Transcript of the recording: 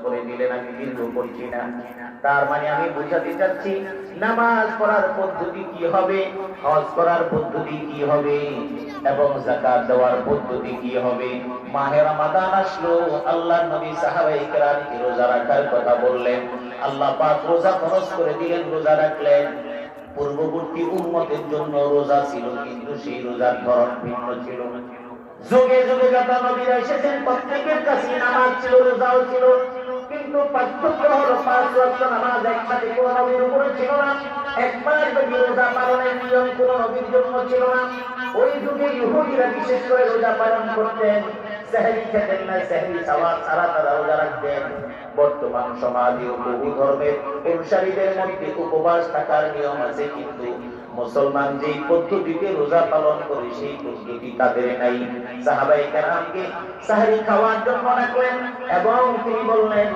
করে দিলেন, আমি দীর্ঘ করছি না। তার মানে আমি বুঝাতে চাচ্ছি নামাজ পড়ার পদ্ধতি কি হবে, হজ করার পদ্ধতি কি হবে, এবং যাকাত দেওয়ার পদ্ধতি কি হবে। মাহে রমাদান আসলো, আল্লাহর নবী সাহাবায়ে কেরামকে রোজা রাখার কথা বললেন, আল্লাহ পাক রোজা ফরজ করে দিলেন, রোজা রাখলেন। পূর্ববর্তী উম্মতের জন্য রোজা ছিল, কিন্তু সেই রোজার ধরন ভিন্ন ছিল। যুগে যুগে যত নবীরা এসেছেন প্রত্যেকের কাছে নামাজ ছিল, রোজাও ছিল, কিন্তু পার্থক্য হলো 5 ওয়াক্ত নামাজ একসাথে কোন নবীর উপরে ছিল না। একবার রোজা পালনের নিয়ম কোন নবীর জন্য ছিল না। ওই যুগে ইহুদিরা বিশেষ করে রোজা পালন করতেন, সেহরি খেতেন না, সেহরি সাওয়াত ছাড়া তারা রোজা রাখতেন। বর্তমান সমাজে বহু ধর্মের অনুসারীদের মধ্যে উপবাস থাকার নিয়ম আছে, কিন্তু মুসলমান যেই পদ্ধতিতে রোজা পালন করে সেই পদ্ধতি তাদের নাই। সাহাবায়ে কেরামকে সেহরি খাওয়ার জন্য রাখলেন এবং তিনি বললেন